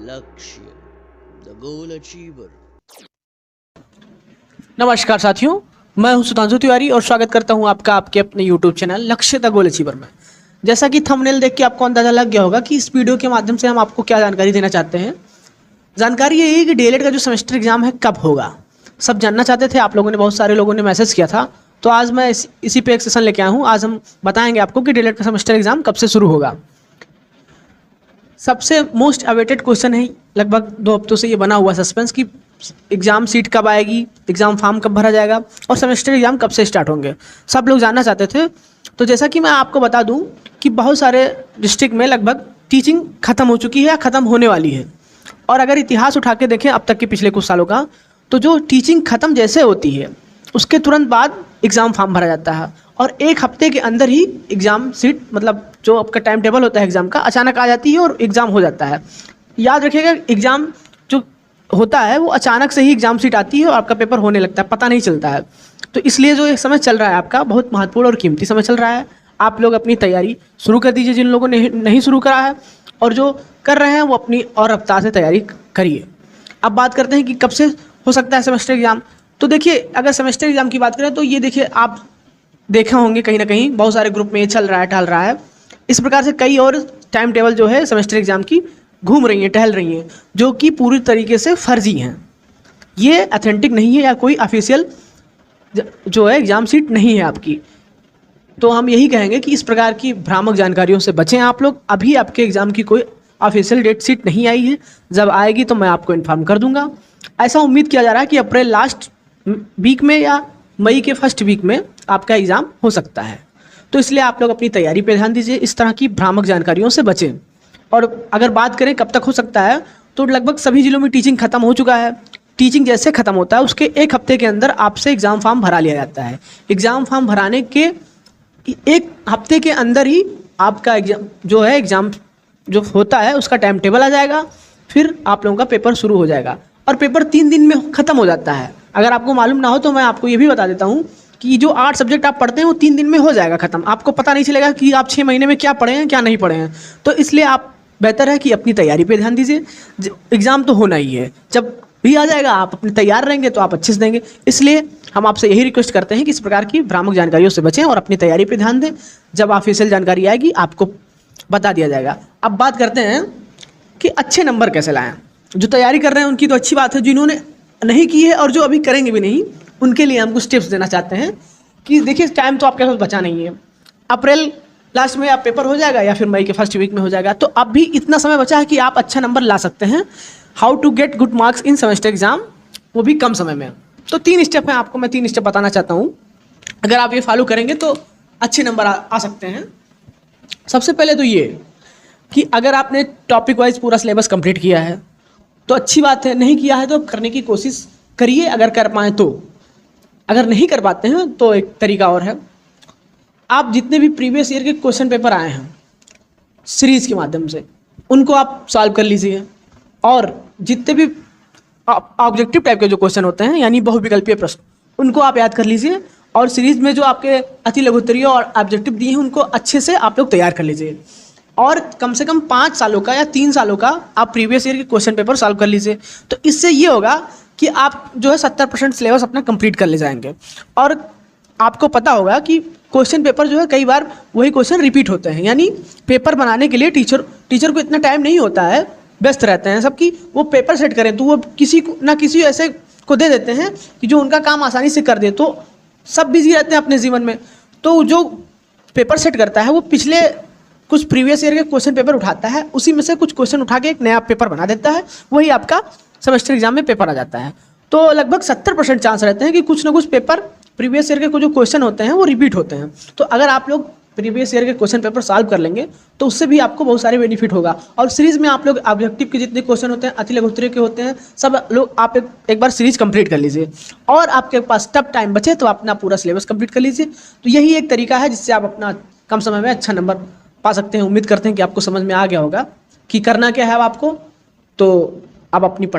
लक्ष्य the goal achiever. नमस्कार साथियों, मैं हूं सुधांशु तिवारी और स्वागत करता हूं आपका आपके अपने YouTube चैनल लक्ष्य द गोल अचीवर में। जैसा कि थंबनेल देख के आपको अंदाजा लग गया होगा कि इस वीडियो के माध्यम से हम आपको क्या जानकारी देना चाहते हैं। जानकारी ये है कि डीएलएड का जो सेमेस्टर एग्जाम है कब होगा, सब जानना चाहते थे आप लोगों ने, बहुत सारे लोगों ने मैसेज किया था। तो आज मैं इसी पे एक सेशन लेके आया हूँ। आज हम बताएंगे आपको कि डीएलएड का सेमेस्टर एग्जाम कब से शुरू होगा। सबसे मोस्ट अवेटेड क्वेश्चन है, लगभग 2 हफ्तों से ये बना हुआ सस्पेंस कि एग्ज़ाम सीट कब आएगी, एग्ज़ाम फॉर्म कब भरा जाएगा और सेमेस्टर एग्ज़ाम कब से स्टार्ट होंगे, सब लोग जानना चाहते थे। तो जैसा कि मैं आपको बता दूं कि बहुत सारे डिस्ट्रिक्ट में लगभग टीचिंग ख़त्म हो चुकी है या ख़त्म होने वाली है। और अगर इतिहास उठा के देखें अब तक के पिछले कुछ सालों का, तो जो टीचिंग ख़त्म जैसे होती है उसके तुरंत बाद एग्ज़ाम फॉर्म भरा जाता है और 1 हफ्ते के अंदर ही एग्ज़ाम सीट, मतलब जो आपका टाइम टेबल होता है एग्ज़ाम का, अचानक आ जाती है और एग्ज़ाम हो जाता है। याद रखिएगा, एग्ज़ाम जो होता है वो अचानक से ही एग्ज़ाम सीट आती है और आपका पेपर होने लगता है, पता नहीं चलता है। तो इसलिए जो ये समय चल रहा है आपका बहुत महत्वपूर्ण और कीमती समय चल रहा है। आप लोग अपनी तैयारी शुरू कर दीजिए, जिन लोगों ने नहीं शुरू करा है, और जो कर रहे हैं वो अपनी और रफ्तार से तैयारी करिए। अब बात करते हैं कि कब से हो सकता है सेमेस्टर एग्ज़ाम। तो देखिए, अगर सेमेस्टर एग्ज़ाम की बात करें तो ये देखिए, आप देखे होंगे कहीं ना कहीं बहुत सारे ग्रुप में ये चल रहा है, टहल रहा है। इस प्रकार से कई और टाइम टेबल जो है सेमेस्टर एग्ज़ाम की घूम रही हैं, टहल रही हैं, जो कि पूरी तरीके से फर्जी हैं। ये अथेंटिक नहीं है या कोई ऑफिशियल जो है एग्ज़ाम सीट नहीं है आपकी। तो हम यही कहेंगे कि इस प्रकार की भ्रामक जानकारियों से बचें आप लोग। अभी आपके एग्ज़ाम की कोई ऑफिशियल डेट सीट नहीं आई है, जब आएगी तो मैं आपको इन्फॉर्म कर दूंगा। ऐसा उम्मीद किया जा रहा है कि अप्रैल लास्ट वीक में या मई के फर्स्ट वीक में आपका एग्ज़ाम हो सकता है। तो इसलिए आप लोग अपनी तैयारी पर ध्यान दीजिए, इस तरह की भ्रामक जानकारियों से बचें। और अगर बात करें कब तक हो सकता है, तो लगभग सभी जिलों में टीचिंग ख़त्म हो चुका है। टीचिंग जैसे ख़त्म होता है उसके 1 हफ्ते के अंदर आपसे एग्ज़ाम फॉर्म भरा लिया जाता है। एग्ज़ाम फॉर्म भराने के 1 हफ्ते के अंदर ही आपका एग्ज़ाम जो है, एग्ज़ाम जो होता है उसका टाइम टेबल आ जाएगा, फिर आप लोगों का पेपर शुरू हो जाएगा और पेपर 3 दिन में ख़त्म हो जाता है। अगर आपको मालूम ना हो तो मैं आपको ये भी बता देता हूँ कि जो 8 सब्जेक्ट आप पढ़ते हैं वो 3 दिन में हो जाएगा ख़त्म। आपको पता नहीं चलेगा कि आप 6 महीने में क्या पढ़े हैं क्या नहीं पढ़े हैं। तो इसलिए आप बेहतर है कि अपनी तैयारी पे ध्यान दीजिए। एग्ज़ाम तो होना ही है, जब भी आ जाएगा आप अपने तैयार रहेंगे तो आप अच्छे से देंगे। इसलिए हम आपसे यही रिक्वेस्ट करते हैं कि इस प्रकार की भ्रामक जानकारियों से बचें और अपनी तैयारी पे ध्यान दें। जब ऑफिशियल जानकारी आएगी आपको बता दिया जाएगा। अब बात करते हैं कि अच्छे नंबर कैसे लाएं। जो तैयारी कर रहे हैं उनकी तो अच्छी बात है, जिन्होंने नहीं की है और जो अभी करेंगे भी नहीं, उनके लिए हम कुछ टिप्स देना चाहते हैं कि देखिए, टाइम तो आपके पास बचा नहीं है। अप्रैल लास्ट में आप पेपर हो जाएगा या फिर मई के फर्स्ट वीक में हो जाएगा, तो अब भी इतना समय बचा है कि आप अच्छा नंबर ला सकते हैं। How to get good marks in semester exam, वो भी कम समय में। तो 3 स्टेप हैं, आपको मैं 3 स्टेप बताना चाहता हूँ। अगर आप ये फॉलो करेंगे तो अच्छे नंबर आ सकते हैं। सबसे पहले तो ये कि अगर आपने टॉपिक वाइज पूरा सिलेबस कंप्लीट किया है तो अच्छी बात है, नहीं किया है तो करने की कोशिश करिए अगर कर पाएँ तो। अगर नहीं कर पाते हैं तो एक तरीका और है, आप जितने भी प्रीवियस ईयर के क्वेश्चन पेपर आए हैं सीरीज के माध्यम से उनको आप सॉल्व कर लीजिए, और जितने भी ऑब्जेक्टिव टाइप के जो क्वेश्चन होते हैं यानी बहुविकल्पीय प्रश्न, उनको आप याद कर लीजिए। और सीरीज में जो आपके अति लघु उत्तरीय और ऑब्जेक्टिव दिए हैं उनको अच्छे से आप लोग तैयार कर लीजिए। और कम से कम 5 सालों का या 3 सालों का आप प्रीवियस ईयर के क्वेश्चन पेपर सॉल्व कर लीजिए। तो इससे ये होगा कि आप जो है 70% सिलेबस अपना कंप्लीट कर ले जाएंगे। और आपको पता होगा कि क्वेश्चन पेपर जो है कई बार वही क्वेश्चन रिपीट होते हैं, यानी पेपर बनाने के लिए टीचर को इतना टाइम नहीं होता है, व्यस्त रहते हैं सबकी। वो पेपर सेट करें तो वो किसी को ना किसी ऐसे को दे देते हैं कि जो उनका काम आसानी से कर दे। तो सब बिजी रहते हैं अपने जीवन में, तो जो पेपर सेट करता है वो पिछले कुछ प्रीवियस ईयर के क्वेश्चन पेपर उठाता है, उसी में से कुछ क्वेश्चन उठा के एक नया पेपर बना देता है, वही आपका सेमेस्टर एग्जाम में पेपर आ जाता है। तो लगभग 70% चांस रहते हैं कि कुछ ना कुछ पेपर प्रीवियस ईयर के जो क्वेश्चन होते हैं वो रिपीट होते हैं। तो अगर आप लोग प्रीवियस ईयर के क्वेश्चन पेपर सॉल्व कर लेंगे तो उससे भी आपको बहुत सारे बेनिफिट होगा। और सीरीज में आप लोग ऑब्जेक्टिव के जितने क्वेश्चन होते हैं, अति लघु उत्तरीय के होते हैं, सब लोग आप एक बार सीरीज कंप्लीट कर लीजिए। और आपके पास तब टाइम बचे तो अपना पूरा सिलेबस कंप्लीट कर लीजिए। तो यही एक तरीका है जिससे आप अपना कम समय में अच्छा नंबर पा सकते हैं। उम्मीद करते हैं कि आपको समझ में आ गया होगा कि करना क्या है आपको। तो आप अपनी पढ़ाई